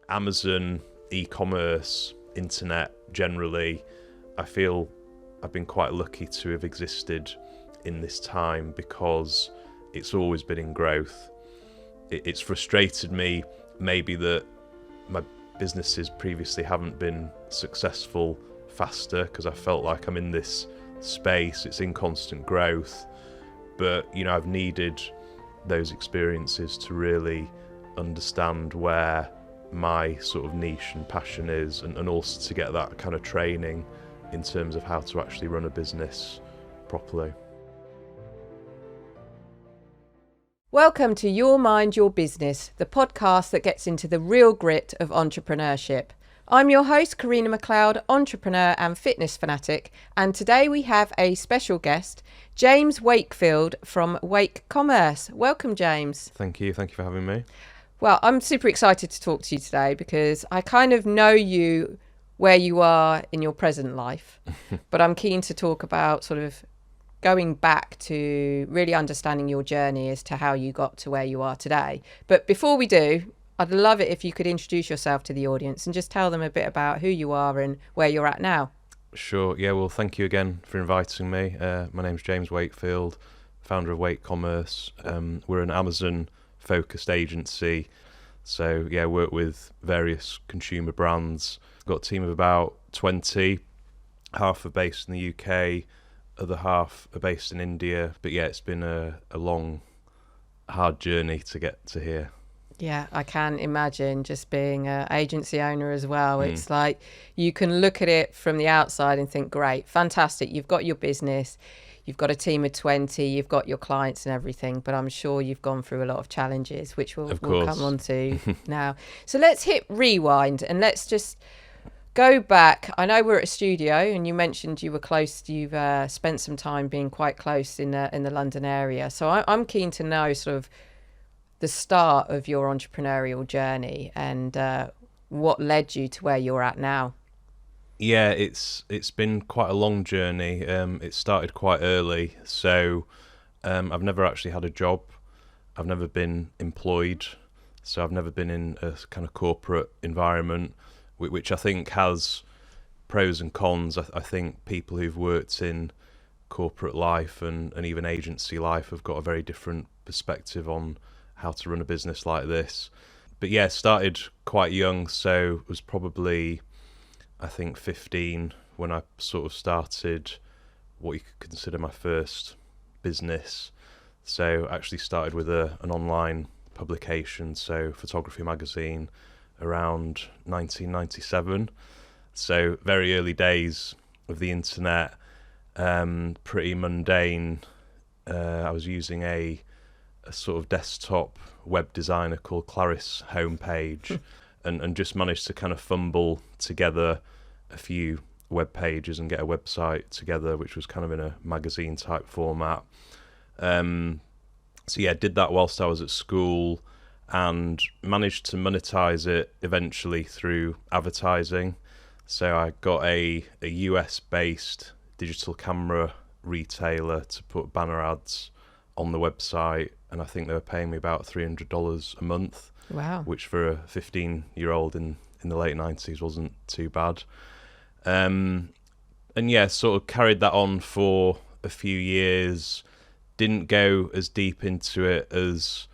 Amazon, e-commerce, internet generally, I feel I've been quite lucky to have existed in this time because it's always been in growth. It's frustrated me maybe that my businesses previously haven't been successful faster because I felt like I'm in this space, it's in constant growth. But, I've needed those experiences to really understand where my sort of niche and passion is, and also to get that kind of training in terms of how to actually run a business properly. Welcome to Your Mind, Your Business, the podcast that gets into the real grit of entrepreneurship. I'm your host, Karina McLeod, entrepreneur and fitness fanatic, and today we have a special guest, James Wakefield from Wake Commerce. Welcome, James. Thank you for having me. Well, I'm super excited to talk to you today because I kind of know you where you are in your present life, but I'm keen to talk about sort of going back to really understanding your journey as to how you got to where you are today. But before we do, I'd love it if you could introduce yourself to the audience and just tell them a bit about who you are and where you're at now. Sure. Yeah, well, thank you again for inviting me. My name's James Wakefield, founder of Wake Commerce. We're an Amazon-focused agency. So, yeah, work with various consumer brands. Got a team of about 20. Half are based in the UK, other half are based in India. But, yeah, it's been a long, hard journey to get to here. Yeah, I can imagine just being an agency owner as well. It's like you can look at it from the outside and think, great, fantastic. You've got your business, you've got a team of 20, you've got your clients and everything. But I'm sure you've gone through a lot of challenges, which we'll come on to now. So let's hit rewind and let's just go back. I know we're at a studio and you mentioned you were close. You've spent some time being quite close in the London area. So I'm keen to know sort of the start of your entrepreneurial journey and what led you to where you're at now. Yeah, it's been quite a long journey. It started quite early, so I've never actually had a job. I've never been employed, so I've never been in a kind of corporate environment, which I think has pros and cons. I think people who've worked in corporate life and even agency life have got a very different perspective on how to run a business like this. But yeah, started quite young, so it was probably, I think, 15 when I sort of started what you could consider my first business. So actually started with an online publication, so photography magazine, around 1997. So very early days of the internet, pretty mundane. I was using a sort of desktop web designer called Claris Homepage and just managed to kind of fumble together a few web pages and get a website together, which was kind of in a magazine type format. So yeah, did that whilst I was at school and managed to monetize it eventually through advertising. So I got a US based digital camera retailer to put banner ads on the website, and I think they were paying me about $300 a month. Wow. Which for a 15-year-old in the late 90s wasn't too bad. And yeah, sort of carried that on for a few years. Didn't go as deep into it as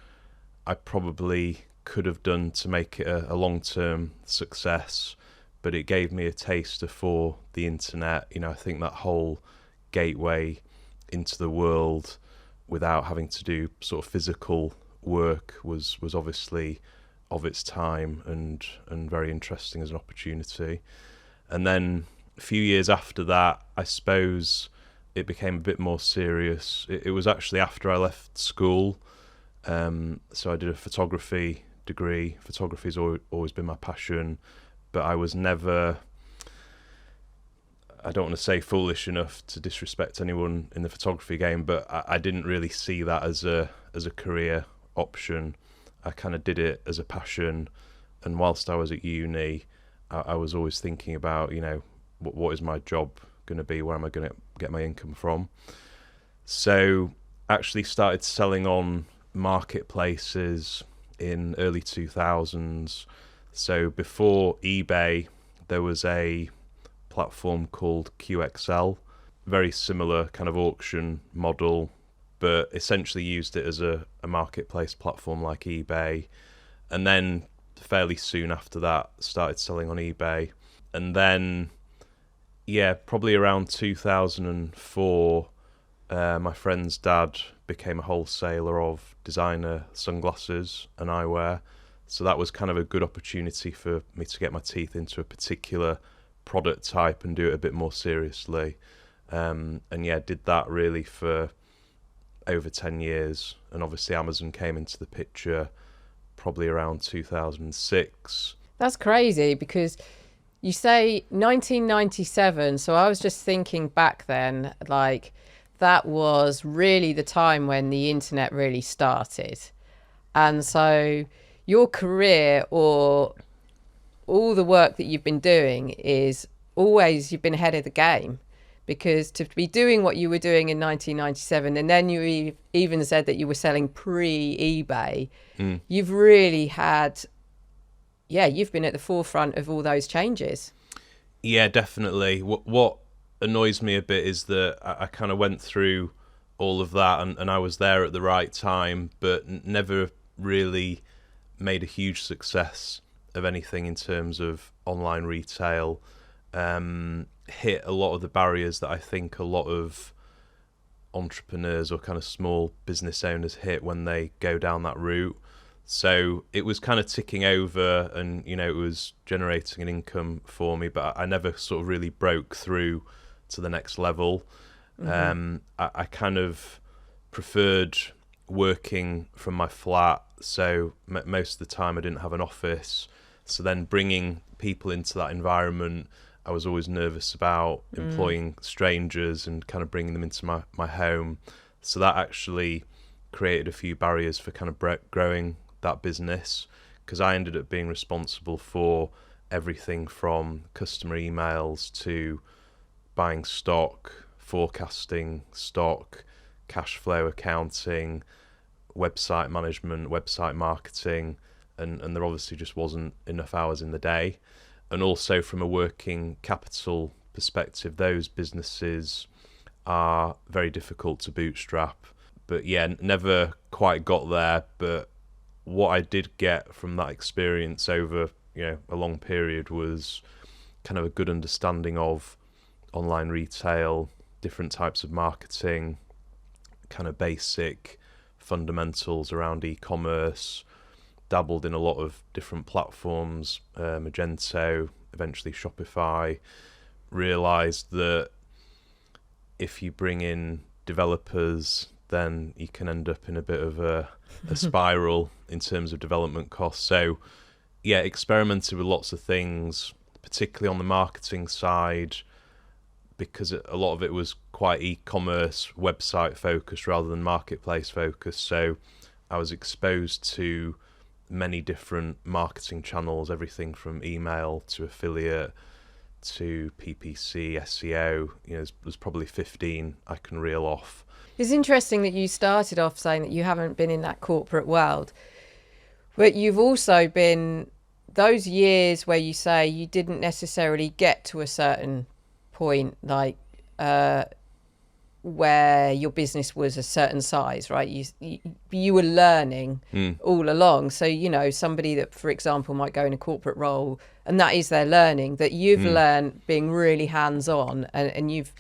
I probably could have done to make it a long-term success, but it gave me a taster for the internet. I think that whole gateway into the world without having to do sort of physical work was obviously of its time and very interesting as an opportunity. And then a few years after that, I suppose it became a bit more serious. It was actually after I left school. So I did a photography degree. Photography's always been my passion, but I was never, I don't want to say foolish enough to disrespect anyone in the photography game, but I didn't really see that as a career option. I kind of did it as a passion, and whilst I was at uni, I was always thinking about, what is my job going to be? Where am I going to get my income from? So actually started selling on marketplaces in early 2000s, So before eBay, there was a platform called QXL, very similar kind of auction model, but essentially used it as a marketplace platform like eBay. And then fairly soon after that, started selling on eBay. And then, yeah, probably around 2004, my friend's dad became a wholesaler of designer sunglasses and eyewear. So that was kind of a good opportunity for me to get my teeth into a particular product type and do it a bit more seriously. And yeah, did that really for over 10 years. And obviously, Amazon came into the picture probably around 2006. That's crazy because you say 1997. So I was just thinking back then, like that was really the time when the internet really started. And so your career or all the work that you've been doing is always you've been ahead of the game, because to be doing what you were doing in 1997, and then you even said that you were selling pre-eBay, you've really had, yeah, you've been at the forefront of all those changes. Yeah, definitely. What annoys me a bit is that I kind of went through all of that, and I was there at the right time, but never really made a huge success of anything in terms of online retail. Hit a lot of the barriers that I think a lot of entrepreneurs or kind of small business owners hit when they go down that route. So it was kind of ticking over, and it was generating an income for me, but I never sort of really broke through to the next level. I kind of preferred working from my flat, so most of the time I didn't have an office. So then bringing people into that environment, I was always nervous about employing strangers and kind of bringing them into my home. So that actually created a few barriers for kind of growing that business, because I ended up being responsible for everything from customer emails to buying stock, forecasting stock, cash flow accounting, website management, website marketing, and there obviously just wasn't enough hours in the day. And also from a working capital perspective, those businesses are very difficult to bootstrap. But yeah, never quite got there. But what I did get from that experience over a long period was kind of a good understanding of online retail, different types of marketing, kind of basic fundamentals around e-commerce, dabbled in a lot of different platforms, Magento, eventually Shopify. Realized that if you bring in developers, then you can end up in a bit of a spiral in terms of development costs. So yeah, experimented with lots of things, particularly on the marketing side, because a lot of it was quite e-commerce, website focused rather than marketplace focused. So I was exposed to many different marketing channels, everything from email to affiliate to PPC, SEO. There's probably 15 I can reel off. It's interesting that you started off saying that you haven't been in that corporate world, but you've also been those years where you say you didn't necessarily get to a certain point, like where your business was a certain size, right? You were learning all along. So, somebody that, for example, might go in a corporate role and that is their learning, that you've learned being really hands-on and you've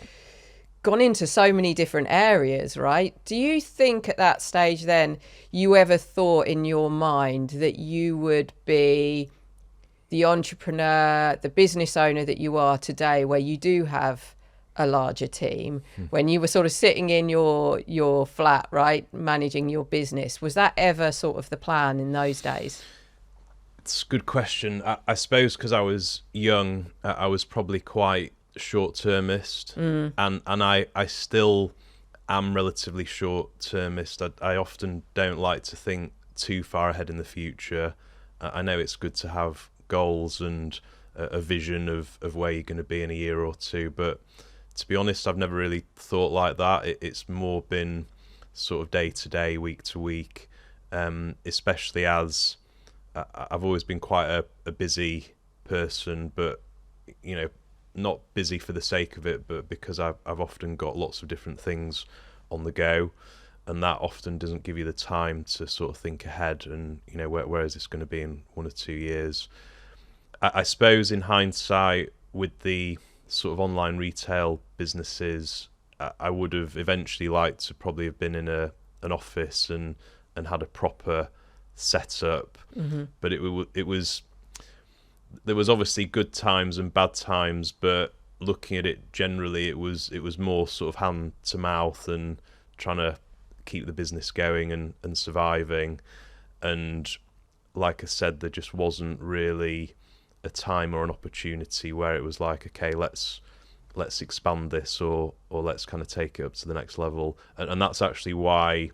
gone into so many different areas, right? Do you think at that stage then you ever thought in your mind that you would be the entrepreneur, the business owner that you are today, where you do have a larger team, when you were sort of sitting in your flat, right, managing your business? Was that ever sort of the plan in those days? It's a good question. I suppose because I was young, I was probably quite short-termist, and I still am relatively short-termist. I often don't like to think too far ahead in the future. I know it's good to have goals and a vision of where you're going to be in a year or two, but to be honest, I've never really thought like that. It's more been sort of day to day, week to week, especially as I've always been quite a busy person, but you know, not busy for the sake of it, but because I've often got lots of different things on the go, and that often doesn't give you the time to sort of think ahead and, you know, where is this going to be in 1 or 2 years. I suppose in hindsight, with the sort of online retail businesses, I would have eventually liked to probably have been in an office and had a proper setup. But it was there was obviously good times and bad times, but looking at it generally, it was more sort of hand to mouth and trying to keep the business going and surviving. And like I said, there just wasn't really a time or an opportunity where it was like, okay, let's expand this, or let's kind of take it up to the next level. And that's actually why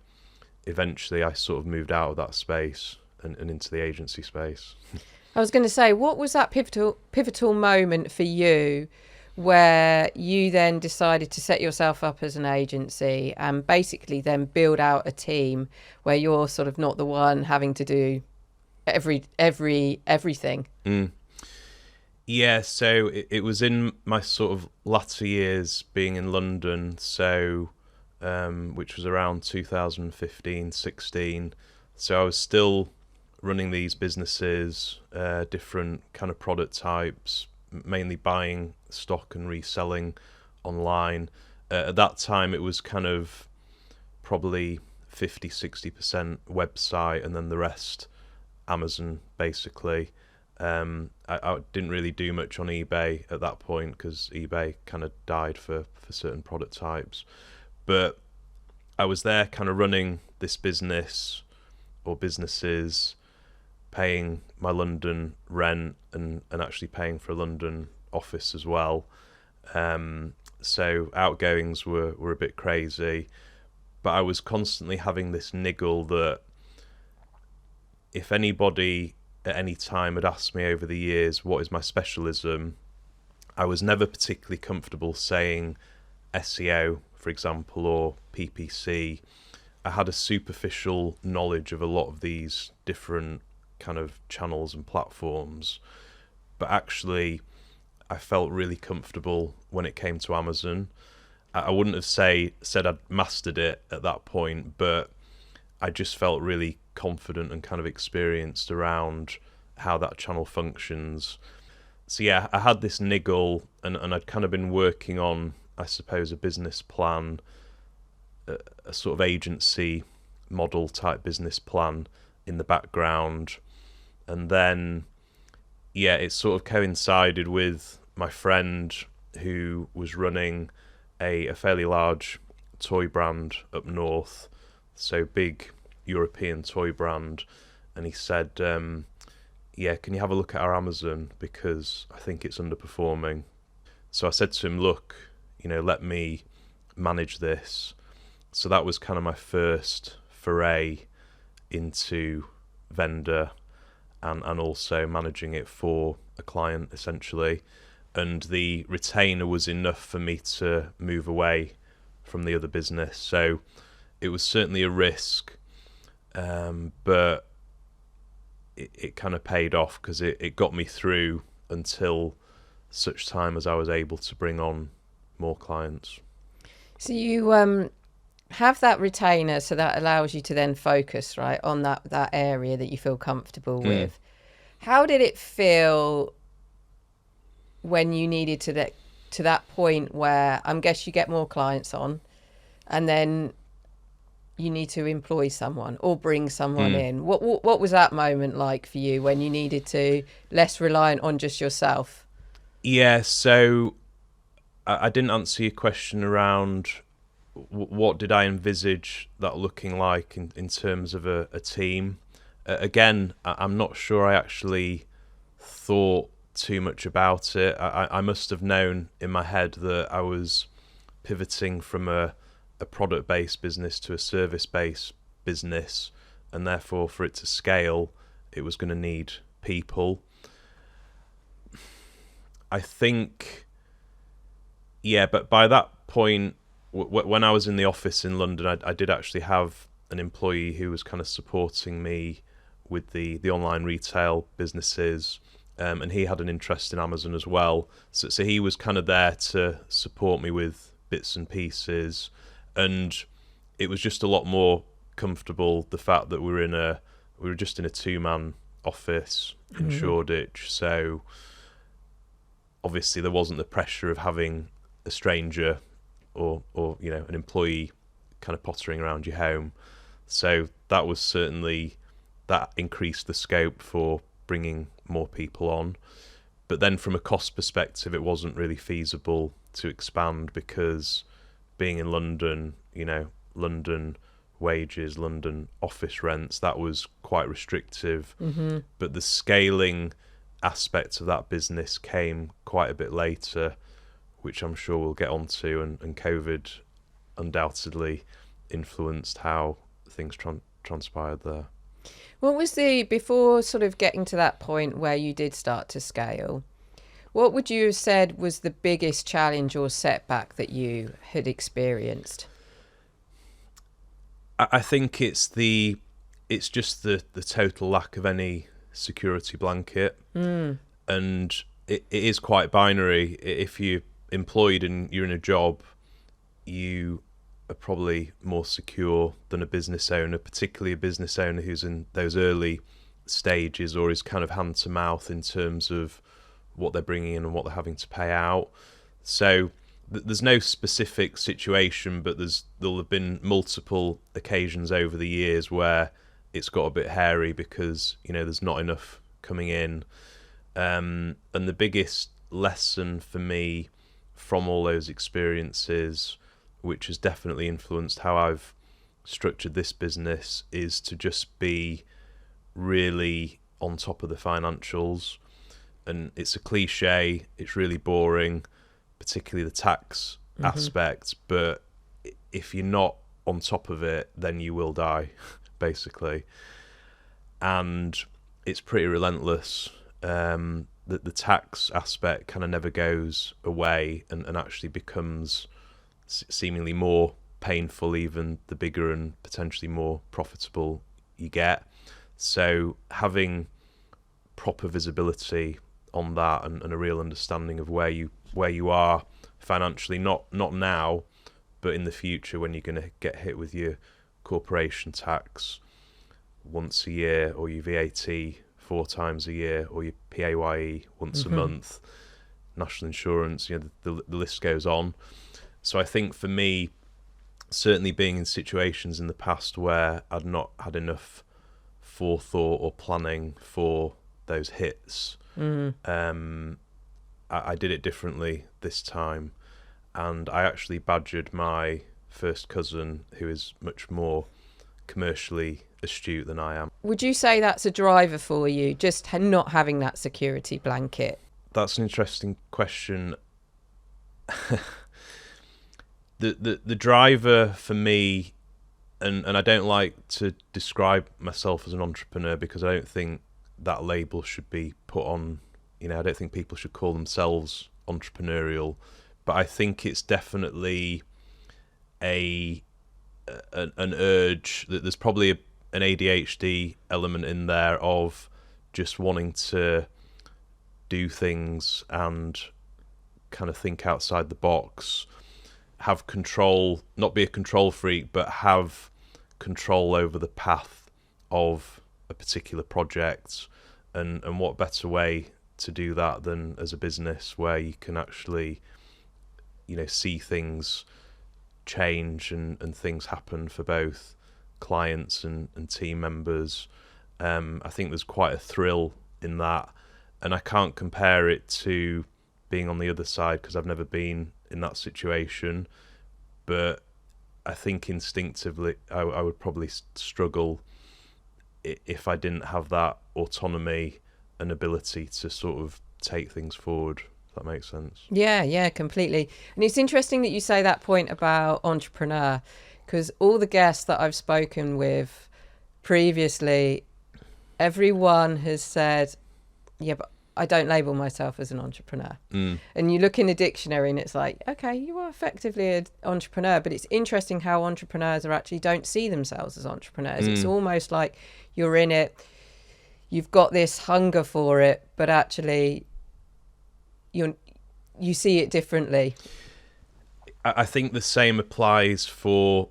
eventually I sort of moved out of that space and into the agency space. I was going to say, what was that pivotal moment for you where you then decided to set yourself up as an agency and basically then build out a team where you're sort of not the one having to do everything? Yeah, so it was in my sort of latter years being in London, so which was around 2015, 16. So I was still running these businesses, different kind of product types, mainly buying stock and reselling online. At that time, it was kind of probably 50-60% website, and then the rest Amazon, basically. I didn't really do much on eBay at that point because eBay kind of died for certain product types. But I was there kind of running this business or businesses, paying my London rent and actually paying for a London office as well. So outgoings were a bit crazy, but I was constantly having this niggle that if anybody at any time had asked me over the years what is my specialism, I was never particularly comfortable saying SEO, for example, or PPC. I had a superficial knowledge of a lot of these different kind of channels and platforms, but actually I felt really comfortable when it came to Amazon. I wouldn't have said I'd mastered it at that point, but I just felt really confident and kind of experienced around how that channel functions. So yeah, I had this niggle, and I'd kind of been working on, I suppose, a business plan, a sort of agency model type business plan in the background. And then, yeah, it sort of coincided with my friend who was running a fairly large toy brand up north, so big European toy brand. And he said, yeah, can you have a look at our Amazon, because I think it's underperforming. So I said to him, look, you know, let me manage this. So that was kind of my first foray into vendor and also managing it for a client, essentially. And the retainer was enough for me to move away from the other business. So it was certainly a risk, but it kind of paid off because it got me through until such time as I was able to bring on more clients. So you have that retainer, so that allows you to then focus, right, on that area that you feel comfortable with. How did it feel when you needed to that point where I guess you get more clients on, and then you need to employ someone or bring someone in? What was that moment like for you when you needed to less reliant on just yourself? Yeah, so I didn't answer your question around what did I envisage that looking like in terms of a team. Again, I'm not sure I actually thought too much about it. I must have known in my head that I was pivoting from a product-based business to a service-based business, and therefore for it to scale, it was going to need people. I think, yeah, but by that point, when I was in the office in London, I did actually have an employee who was kind of supporting me with the online retail businesses, and he had an interest in Amazon as well. So he was kind of there to support me with bits and pieces, and it was just a lot more comfortable, the fact that we were just in a 2-man office in Shoreditch. So obviously there wasn't the pressure of having a stranger or an employee kind of pottering around your home. So that was certainly, that increased the scope for bringing more people on. But then from a cost perspective, it wasn't really feasible to expand, because being in London, London wages, London office rents, that was quite restrictive. But the scaling aspect of that business came quite a bit later, which I'm sure we'll get onto, and COVID undoubtedly influenced how things transpired there. What was before sort of getting to that point where you did start to scale, what would you have said was the biggest challenge or setback that you had experienced? I think it's just the total lack of any security blanket. And it is quite binary. If you're employed and you're in a job, you are probably more secure than a business owner, particularly a business owner who's in those early stages or is kind of hand to mouth in terms of what they're bringing in and what they're having to pay out. So there's no specific situation, but there'll have been multiple occasions over the years where it's got a bit hairy because there's not enough coming in. And the biggest lesson for me from all those experiences, which has definitely influenced how I've structured this business, is to just be really on top of the financials. And it's a cliche, it's really boring, particularly the tax aspect, but if you're not on top of it, then you will die, basically. And it's pretty relentless. The tax aspect kind of never goes away, and actually becomes seemingly more painful even the bigger and potentially more profitable you get. So having proper visibility on that, and a real understanding of where you are financially, not now, but in the future, when you're going to get hit with your corporation tax once a year, or your VAT 4 times a year, or your PAYE once a month, national insurance, the list goes on. So I think for me, certainly being in situations in the past where I'd not had enough forethought or planning for those hits, I did it differently this time. And I actually badgered my first cousin, who is much more commercially astute than I am. Would you say that's a driver for you, just not having that security blanket? That's an interesting question. The driver for me, and I don't like to describe myself as an entrepreneur, because I don't think that label should be put on, I don't think people should call themselves entrepreneurial, but I think it's definitely an urge that there's probably an ADHD element in there of just wanting to do things and kind of think outside the box, have control, not be a control freak, but have control over the path of a particular project. And what better way to do that than as a business, where you can actually, see things change and things happen for both clients and team members. I think there's quite a thrill in that, and I can't compare it to being on the other side because I've never been in that situation, but I think instinctively I would probably struggle if I didn't have that autonomy and ability to sort of take things forward, if that makes sense. Yeah, completely. And it's interesting that you say that point about entrepreneur, because all the guests that I've spoken with previously, everyone has said, yeah, but I don't label myself as an entrepreneur. And you look in the dictionary and it's like, okay, you are effectively an entrepreneur, but it's interesting how entrepreneurs don't see themselves as entrepreneurs. It's almost like you're in it, you've got this hunger for it, but actually you see it differently. I think the same applies for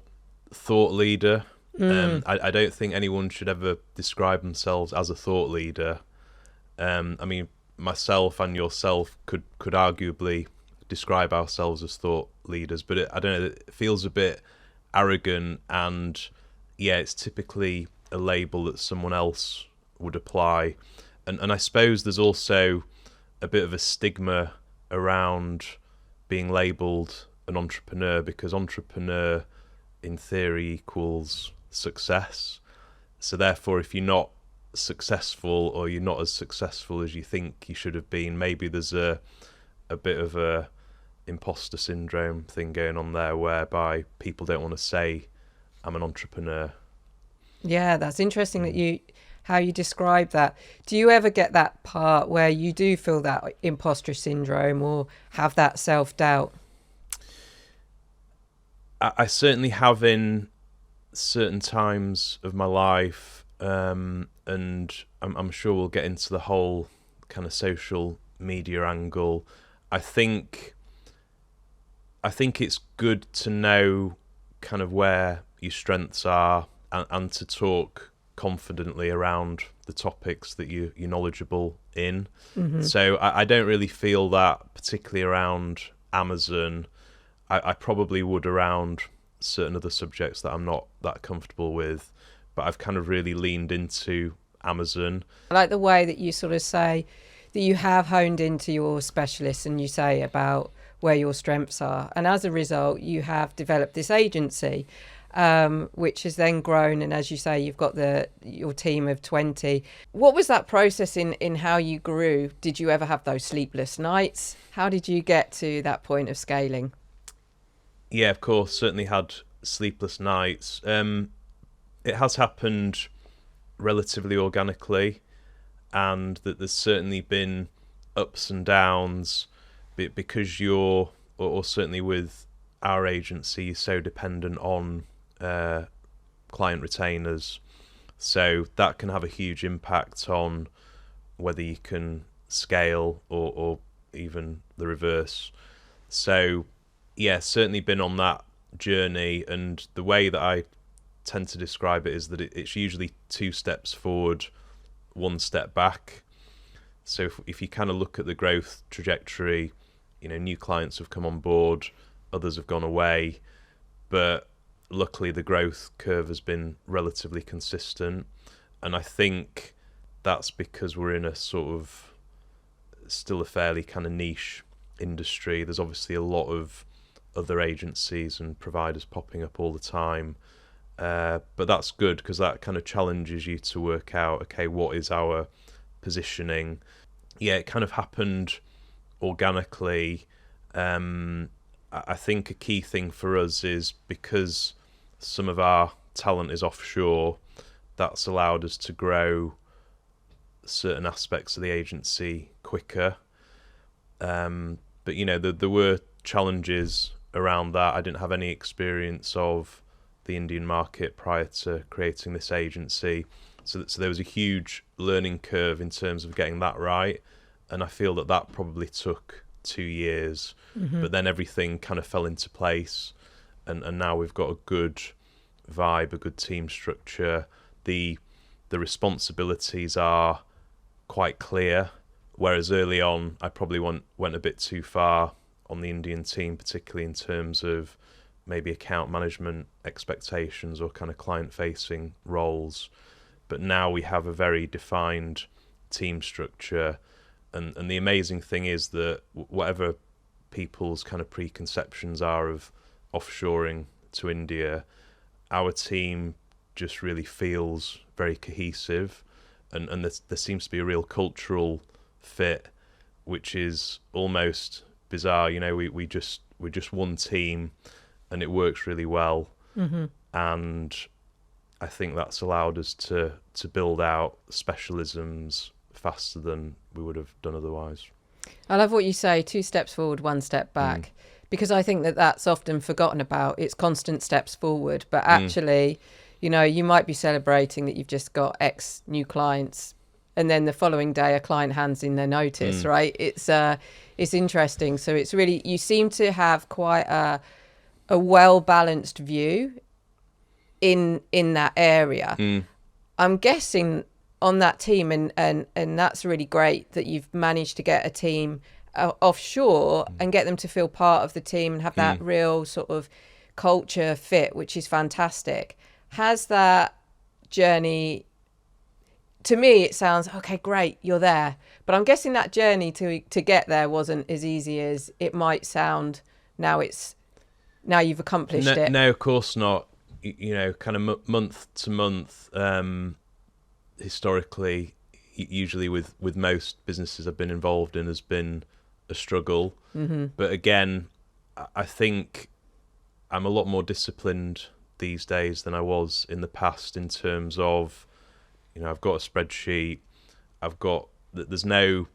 thought leader. I don't think anyone should ever describe themselves as a thought leader. I mean, myself and yourself could arguably describe ourselves as thought leaders, but I don't know, it feels a bit arrogant, and yeah, it's typically a label that someone else would apply. And I suppose there's also a bit of a stigma around being labelled an entrepreneur, because entrepreneur in theory equals success. So therefore, if you're not successful, or you're not as successful as you think you should have been, maybe there's a bit of a imposter syndrome thing going on there, whereby people don't want to say I'm an entrepreneur. Yeah, that's interesting that how you describe that. Do you ever get that part where you do feel that imposter syndrome or have that self-doubt? I certainly have in certain times of my life, and I'm sure we'll get into the whole kind of social media angle. I think it's good to know kind of where your strengths are, and to talk confidently around the topics that you're knowledgeable in. So I don't really feel that particularly around Amazon. I probably would around certain other subjects that I'm not that comfortable with, but I've kind of really leaned into Amazon. I like the way that you sort of say that you have honed into your specialists, and you say about where your strengths are. And as a result, you have developed this agency, which has then grown. And as you say, you've got your team of 20. What was that process in how you grew? Did you ever have those sleepless nights? How did you get to that point of scaling? Yeah, of course, certainly had sleepless nights. It has happened relatively organically, and that there's certainly been ups and downs, because or certainly with our agency, you're so dependent on client retainers. So that can have a huge impact on whether you can scale, or even the reverse. So yeah, certainly been on that journey, and the way that I tend to describe it is that it's usually 2 steps forward, 1 step back. So if you kind of look at the growth trajectory, new clients have come on board, others have gone away, but luckily the growth curve has been relatively consistent. And I think that's because we're in a sort of still a fairly kind of niche industry. There's obviously a lot of other agencies and providers popping up all the time, but that's good, because that kind of challenges you to work out, okay, what is our positioning? Yeah, it kind of happened organically. I think a key thing for us is, because some of our talent is offshore, that's allowed us to grow certain aspects of the agency quicker. But there were challenges around that. I didn't have any experience of the Indian market prior to creating this agency, so there was a huge learning curve in terms of getting that right, and I feel that probably took 2 years. But then everything kind of fell into place, and now we've got a good vibe, a good team structure. The responsibilities are quite clear, whereas early on I probably went a bit too far on the Indian team, particularly in terms of maybe account management expectations or kind of client-facing roles. But now we have a very defined team structure, and the amazing thing is that whatever people's kind of preconceptions are of offshoring to India, our team just really feels very cohesive, and there seems to be a real cultural fit, which is almost bizarre. We're just one team, and it works really well. And I think that's allowed us to build out specialisms faster than we would have done otherwise. I love what you say, 2 steps forward, 1 step back, because I think that's often forgotten about. It's constant steps forward, but actually, you might be celebrating that you've just got X new clients and then the following day a client hands in their notice, right? It's interesting. So it's really, you seem to have quite a well balanced view in that area. I'm guessing on that team, and that's really great that you've managed to get a team offshore and get them to feel part of the team and have that real sort of culture fit, which is fantastic. Has that journey, to me it sounds okay, great, you're there, but I'm guessing that journey to get there wasn't as easy as it might sound. Now you've accomplished it. No, of course not. You know, kind of month to month, historically, usually with most businesses I've been involved in, has been a struggle. But again, I think I'm a lot more disciplined these days than I was in the past, in terms of, you know, I've got a spreadsheet, there's no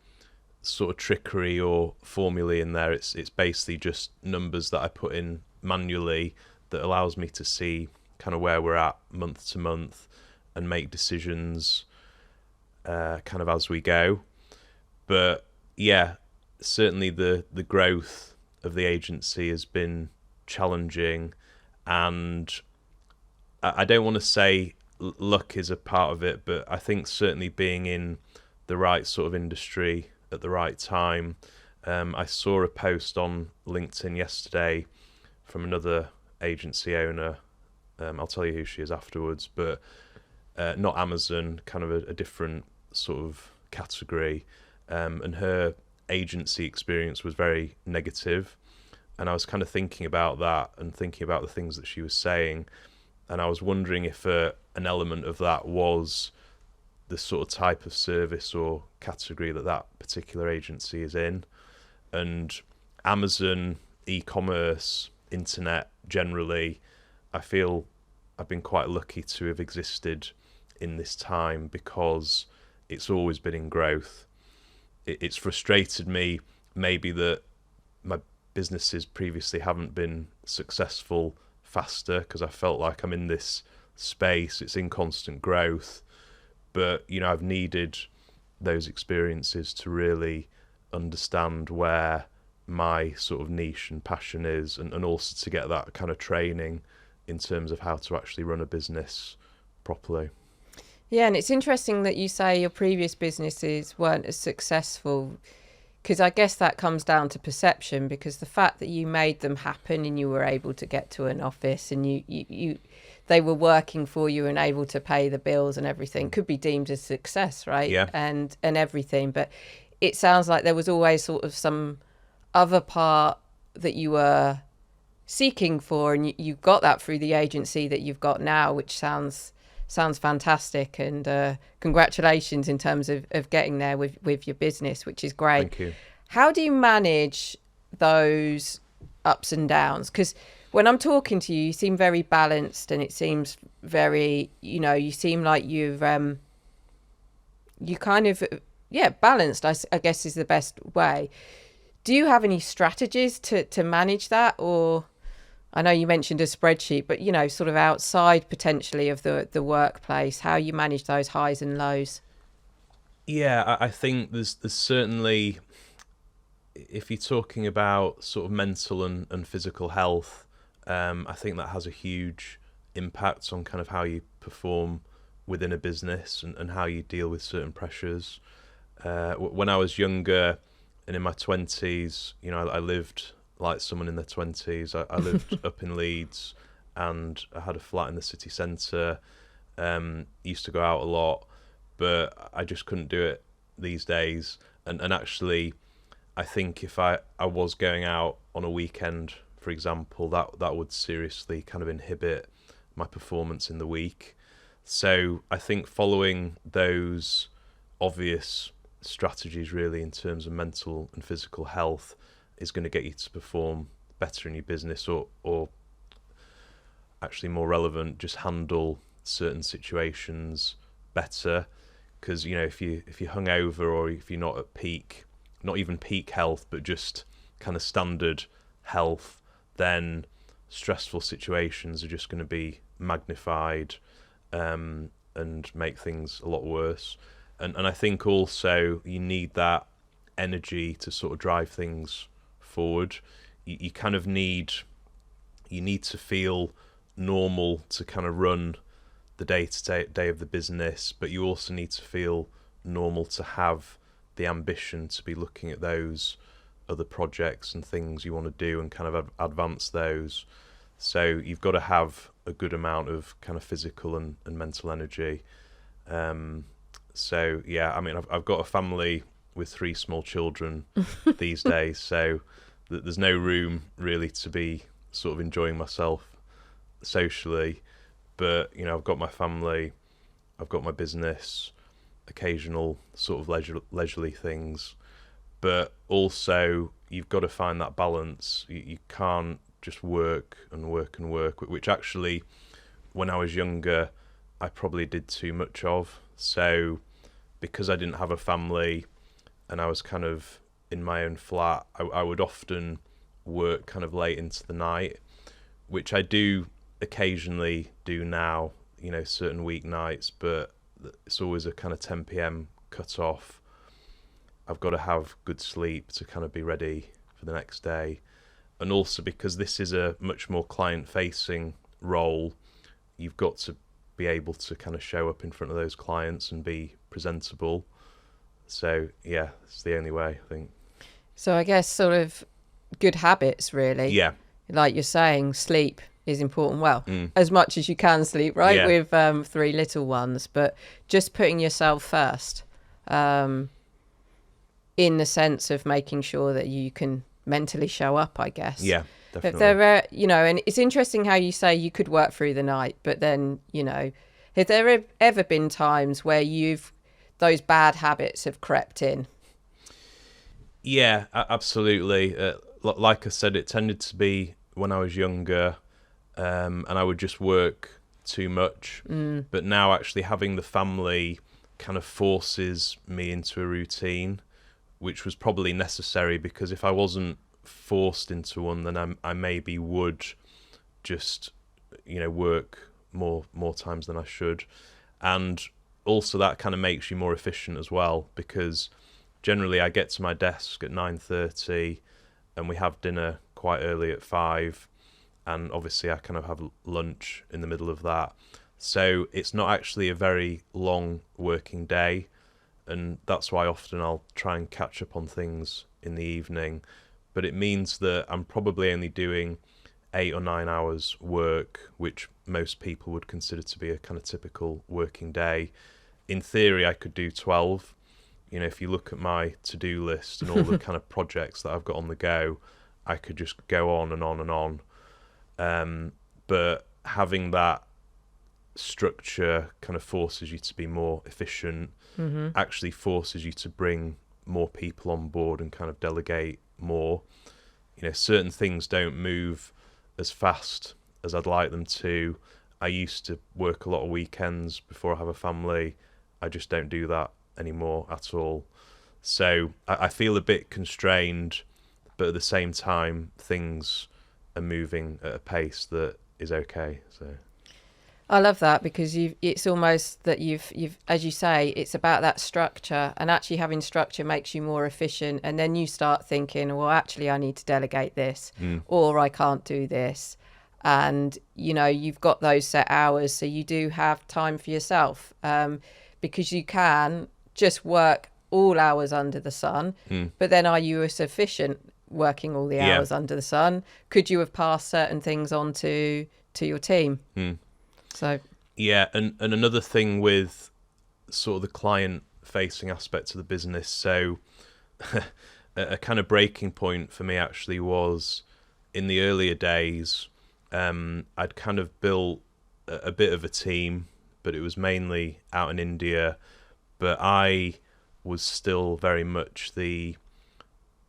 sort of trickery or formulae in there. It's basically just numbers that I put in manually that allows me to see kind of where we're at month to month and make decisions kind of as we go. But yeah, certainly the growth of the agency has been challenging, and I don't want to say luck is a part of it, but I think certainly being in the right sort of industry at the right time. I saw a post on LinkedIn yesterday from another agency owner. I'll tell you who she is afterwards, but not Amazon, kind of a different sort of category. And her agency experience was very negative. And I was kind of thinking about that and thinking about the things that she was saying. And I was wondering if an element of that was the sort of type of service or category that particular agency is in. And Amazon, e-commerce, internet generally, I feel I've been quite lucky to have existed in this time, because it's always been in growth. It's frustrated me maybe that my businesses previously haven't been successful faster, because I felt like I'm in this space, it's in constant growth. But, you know, I've needed those experiences to really understand where my sort of niche and passion is, and also to get that kind of training in terms of how to actually run a business properly. Yeah, and it's interesting that you say your previous businesses weren't as successful, because I guess that comes down to perception, because the fact that you made them happen and you were able to get to an office and you they were working for you and able to pay the bills and everything could be deemed as success, right? Yeah. And everything. But it sounds like there was always sort of some other part that you were seeking for, and you got that through the agency that you've got now, which sounds fantastic. And congratulations in terms of getting there with your business, which is great. Thank you. How do you manage those ups and downs? Because when I'm talking to you, you seem very balanced, and it seems very, you know, you seem like you've you kind of, yeah, balanced, I guess is the best way. Do you have any strategies to manage that? Or I know you mentioned a spreadsheet, but, you know, sort of outside potentially of the workplace, how you manage those highs and lows? Yeah, I think there's certainly, if you're talking about sort of mental and physical health, I think that has a huge impact on kind of how you perform within a business and how you deal with certain pressures. When I was younger and in my 20s, you know, I lived like someone in their 20s. I lived up in Leeds, and I had a flat in the city centre. Used to go out a lot, but I just couldn't do it these days. And actually, I think if I was going out on a weekend, for example, that would seriously kind of inhibit my performance in the week. So I think following those obvious strategies really in terms of mental and physical health is going to get you to perform better in your business, or actually more relevant, just handle certain situations better. Because, you know, if you're hungover, or if you're not at peak, not even peak health, but just kind of standard health, then stressful situations are just going to be magnified and make things a lot worse. And I think also you need that energy to sort of drive things forward. You kind of need to feel normal to kind of run the day of the business, but you also need to feel normal to have the ambition to be looking at those other projects and things you want to do and kind of advance those. So you've got to have a good amount of kind of physical and mental energy. So yeah, I mean, I've got a family with 3 small children these days, so there's no room really to be sort of enjoying myself socially. But you know, I've got my family, I've got my business, occasional sort of leisurely things, but also you've got to find that balance. You can't just work and work and work, which actually, when I was younger, I probably did too much of. So because I didn't have a family and I was kind of in my own flat, I would often work kind of late into the night, which I do occasionally do now, you know, certain weeknights, but it's always a kind of 10 p.m. cut off. I've got to have good sleep to kind of be ready for the next day. And also because this is a much more client-facing role, you've got to be able to kind of show up in front of those clients and be presentable. So yeah, it's the only way, I think. So I guess sort of good habits, really. Yeah. Like you're saying, sleep is important. Well, as much as you can sleep, right? Yeah. With 3 little ones, but just putting yourself first, in the sense of making sure that you can mentally show up, I guess. Yeah, definitely. If there are, you know, and it's interesting how you say you could work through the night, but then, you know, have there ever been times where those bad habits have crept in? Yeah, absolutely. Like I said, it tended to be when I was younger, and I would just work too much. But now actually having the family kind of forces me into a routine, which was probably necessary, because if I wasn't forced into one, then I maybe would just, you know, work more times than I should. And also that kind of makes you more efficient as well, because generally I get to my desk at 9:30 and we have dinner quite early at 5, and obviously I kind of have lunch in the middle of that. So it's not actually a very long working day, and that's why often I'll try and catch up on things in the evening. But it means that I'm probably only doing 8 or 9 hours work, which most people would consider to be a kind of typical working day. In theory, I could do 12. You know, if you look at my to-do list and all the kind of projects that I've got on the go, I could just go on and on and on. But having that structure kind of forces you to be more efficient, actually forces you to bring more people on board and kind of delegate more. You know, certain things don't move as fast as I'd like them to. I used to work a lot of weekends before I have a family. I just don't do that anymore at all. So I feel a bit constrained, but at the same time, things are moving at a pace that is okay. So I love that, because it's almost that you've as you say, it's about that structure, and actually having structure makes you more efficient. And then you start thinking, well, actually I need to delegate this, or I can't do this. And, you know, you've got those set hours, so you do have time for yourself, because you can just work all hours under the sun. But then are you as efficient working all the hours under the sun? Could you have passed certain things on to your team? So yeah, and another thing with sort of the client facing aspect of the business, so a kind of breaking point for me actually was in the earlier days. I'd kind of built a bit of a team, but it was mainly out in India, but I was still very much the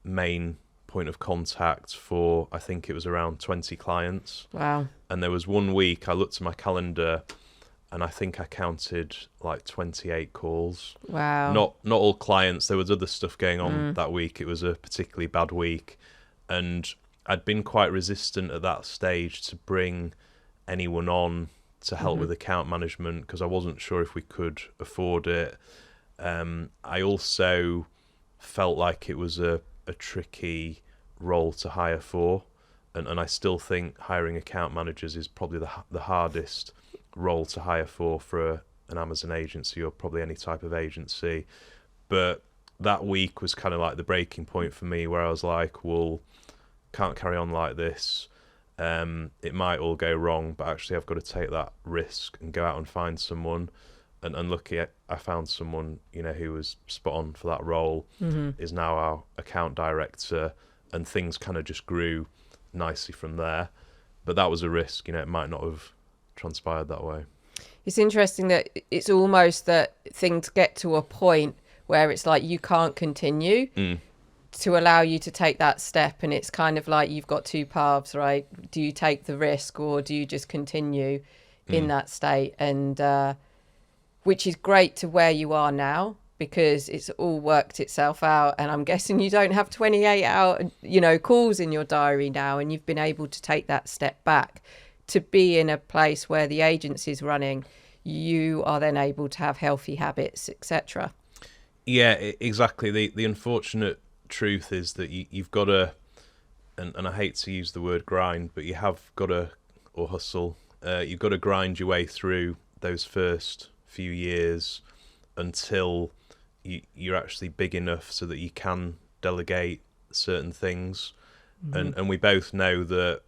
main point of contact for, I think it was around 20 clients. wow. And there was one week I looked at my calendar and I think I counted like 28 calls. Wow. Not all clients, there was other stuff going on that week. It was a particularly bad week, and I'd been quite resistant at that stage to bring anyone on to help with account management, because I wasn't sure if we could afford it. I also felt like it was a tricky role to hire for, and I still think hiring account managers is probably the hardest role to hire for an Amazon agency, or probably any type of agency. But that week was kind of like the breaking point for me, where I was like, well, can't carry on like this. It might all go wrong, but actually I've got to take that risk and go out and find someone. And lucky I found someone, who was spot on for that role, is now our account director, and things kind of just grew nicely from there. But that was a risk, it might not have transpired that way. It's interesting that it's almost that things get to a point where it's like you can't continue to allow you to take that step, and it's kind of like you've got two paths, right? Do you take the risk, or do you just continue in that state? And which is great to where you are now, because it's all worked itself out, and I'm guessing you don't have 28 hour calls in your diary now, and you've been able to take that step back to be in a place where the agency's running. You are then able to have healthy habits, etc. Yeah, exactly. The unfortunate truth is that you've got to, and I hate to use the word grind, but you have got to, or hustle, you've got to grind your way through those first few years until you're actually big enough so that you can delegate certain things. And we both know that,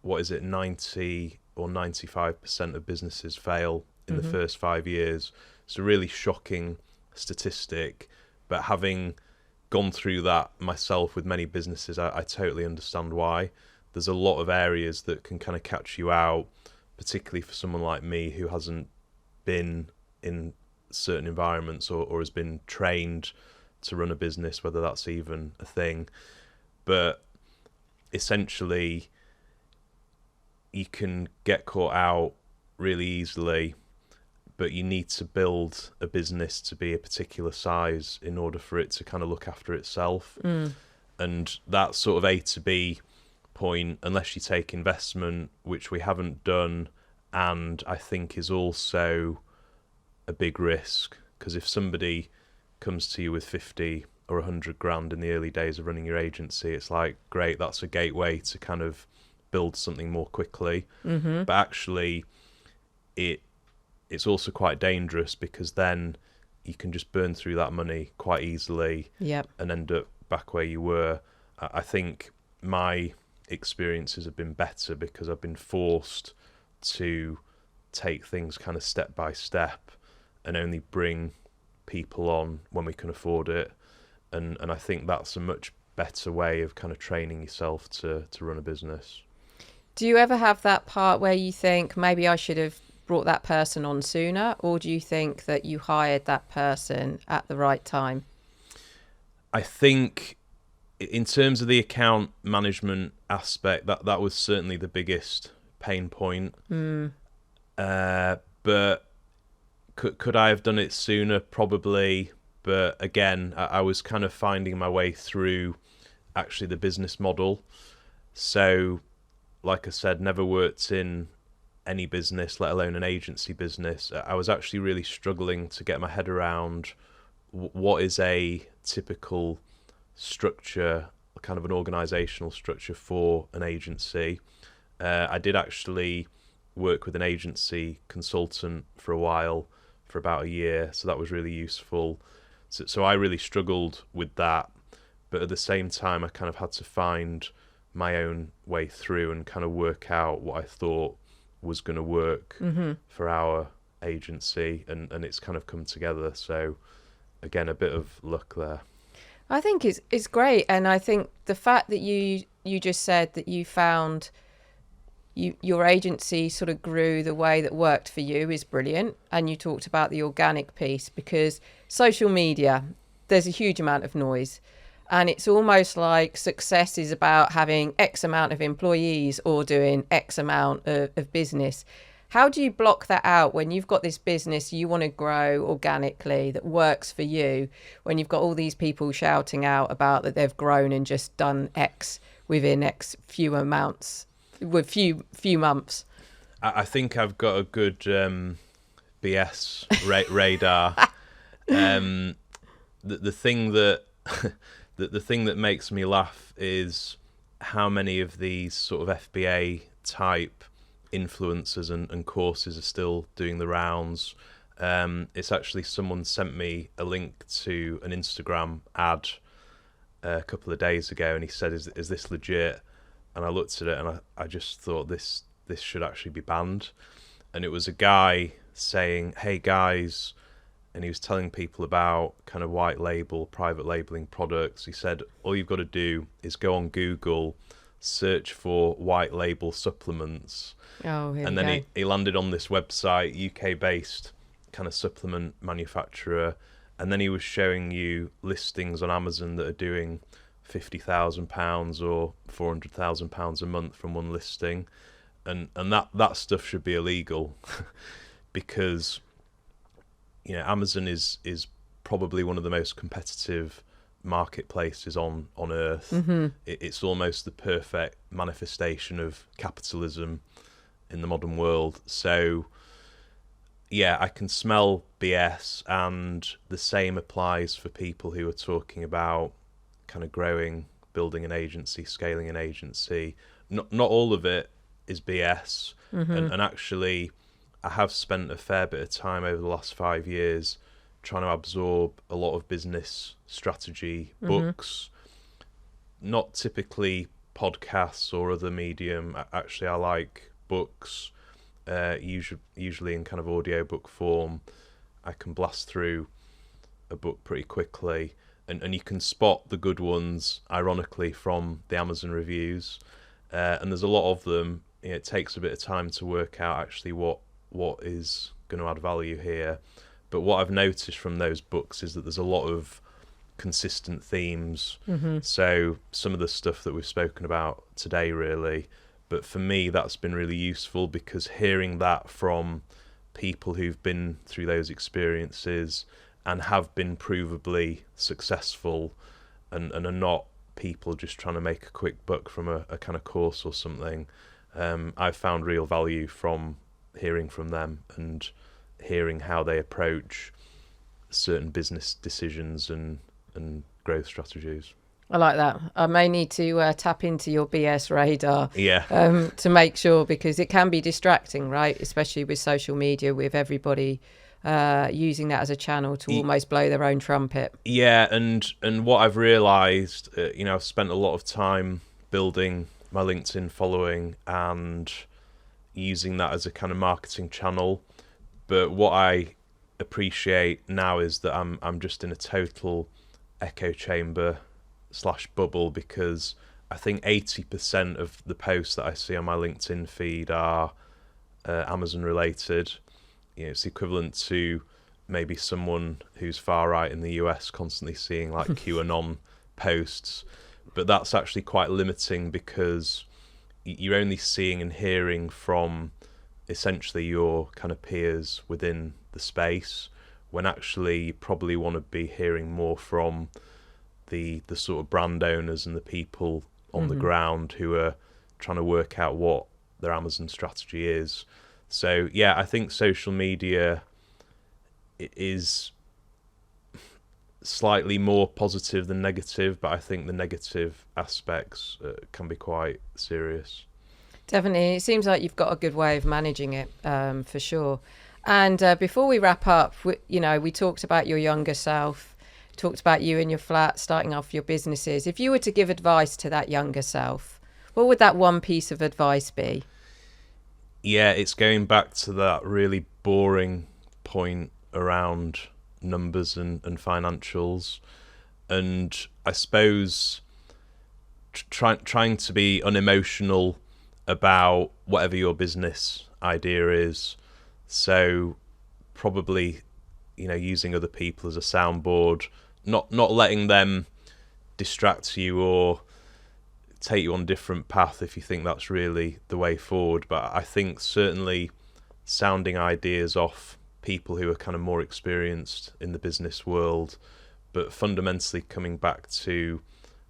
90 or 95% of businesses fail in the first 5 years. It's a really shocking statistic, but having gone through that myself with many businesses, I totally understand why. There's a lot of areas that can kind of catch you out, particularly for someone like me who hasn't been in certain environments or has been trained to run a business, whether that's even a thing. But essentially, you can get caught out really easily, but you need to build a business to be a particular size in order for it to kind of look after itself. And that sort of A to B point, unless you take investment, which we haven't done, and I think is also a big risk, because if somebody comes to you with 50 or 100 grand in the early days of running your agency, it's like, great, that's a gateway to kind of build something more quickly. But actually it's also quite dangerous, because then you can just burn through that money quite easily and end up back where you were. I think my experiences have been better because I've been forced to take things kind of step by step and only bring people on when we can afford it. And I think that's a much better way of kind of training yourself to run a business. Do you ever have that part where you think, maybe I should have brought that person on sooner, or do you think that you hired that person at the right time? I think in terms of the account management aspect, that was certainly the biggest pain point. But could I have done it sooner? Probably. But again, I was kind of finding my way through actually the business model. So, like I said, never worked in any business, let alone an agency business. I was actually really struggling to get my head around what is a typical structure, kind of an organizational structure for an agency. I did actually work with an agency consultant for a while, for about a year, so that was really useful. So I really struggled with that, but at the same time I kind of had to find my own way through and kind of work out what I thought was going to work for our agency, and it's kind of come together. So again, a bit of luck there. I think it's great, and I think the fact that you just said that you found your agency sort of grew the way that worked for you is brilliant. And you talked about the organic piece, because social media, there's a huge amount of noise, and it's almost like success is about having X amount of employees or doing X amount of business. How do you block that out when you've got this business you want to grow organically that works for you, when you've got all these people shouting out about that they've grown and just done X within X few amounts, with few months? I think I've got a good BS radar. Um, the thing that the thing that makes me laugh is how many of these sort of FBA type influencers and courses are still doing the rounds. It's actually someone sent me a link to an Instagram ad a couple of days ago, and he said, "Is this legit?" And I looked at it, and I just thought this should actually be banned. And it was a guy saying, "Hey guys," and he was telling people about kind of white label, private labeling products. He said, all you've got to do is go on Google, search for white label supplements. Oh, here we And then go. he landed on this website, UK based kind of supplement manufacturer. And then he was showing you listings on Amazon that are doing £50,000 or £400,000 a month from one listing. And that stuff should be illegal because Amazon is probably one of the most competitive marketplaces on earth. It's almost the perfect manifestation of capitalism in the modern world. So yeah, I can smell BS, and the same applies for people who are talking about kind of building an agency, scaling an agency. Not all of it is BS, and actually I have spent a fair bit of time over the last 5 years trying to absorb a lot of business strategy books, not typically podcasts or other medium. Actually, I like books, usually in kind of audiobook form. I can blast through a book pretty quickly, and you can spot the good ones, ironically, from the Amazon reviews. And there's a lot of them. It takes a bit of time to work out actually what is going to add value here. But what I've noticed from those books is that there's a lot of consistent themes. So some of the stuff that we've spoken about today, really. But for me, that's been really useful because hearing that from people who've been through those experiences and have been provably successful and are not people just trying to make a quick buck from a kind of course or something, I've found real value from hearing from them and hearing how they approach certain business decisions and growth strategies. I like that. I may need to tap into your BS radar Yeah. to make sure, because it can be distracting, right? Especially with social media, with everybody using that as a channel to almost blow their own trumpet. Yeah, and what I've realised, I've spent a lot of time building my LinkedIn following and using that as a kind of marketing channel. But what I appreciate now is that I'm just in a total echo chamber / bubble, because I think 80% of the posts that I see on my LinkedIn feed are Amazon related. It's equivalent to maybe someone who's far right in the US constantly seeing like QAnon posts, but that's actually quite limiting because you're only seeing and hearing from essentially your kind of peers within the space, when actually you probably want to be hearing more from the sort of brand owners and the people on the ground who are trying to work out what their Amazon strategy is. So yeah, I think social media is slightly more positive than negative, but I think the negative aspects can be quite serious. Definitely. It seems like you've got a good way of managing it, for sure. And before we wrap up, we talked about your younger self, talked about you in your flat, starting off your businesses. If you were to give advice to that younger self, what would that one piece of advice be? Yeah, it's going back to that really boring point around numbers and financials. And I suppose trying to be unemotional about whatever your business idea is. So probably, using other people as a soundboard, not letting them distract you or take you on a different path if you think that's really the way forward. But I think certainly sounding ideas off people who are kind of more experienced in the business world, but fundamentally coming back to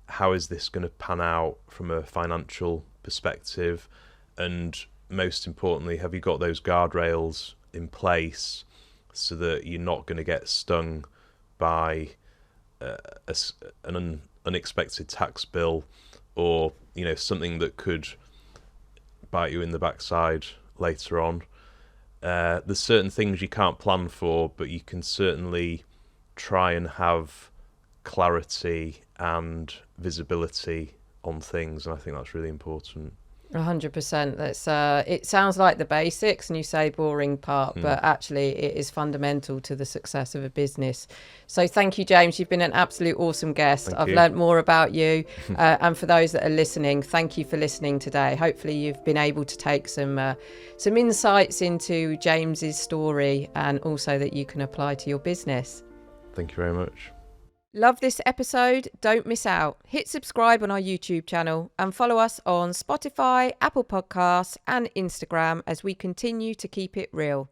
how is this going to pan out from a financial perspective, and most importantly, have you got those guardrails in place so that you're not going to get stung by an unexpected tax bill, or something that could bite you in the backside later on. There's certain things you can't plan for, but you can certainly try and have clarity and visibility on things, and I think that's really important. 100%. That's it sounds like the basics, and you say boring part, but actually it is fundamental to the success of a business. So thank you, James. You've been an absolute awesome guest. I've learned more about you, and for those that are listening, thank you for listening today. Hopefully you've been able to take some insights into James's story, and also that you can apply to your business. Thank you very much. Love this episode? Don't miss out. Hit subscribe on our YouTube channel and follow us on Spotify, Apple Podcasts and Instagram as we continue to keep it real.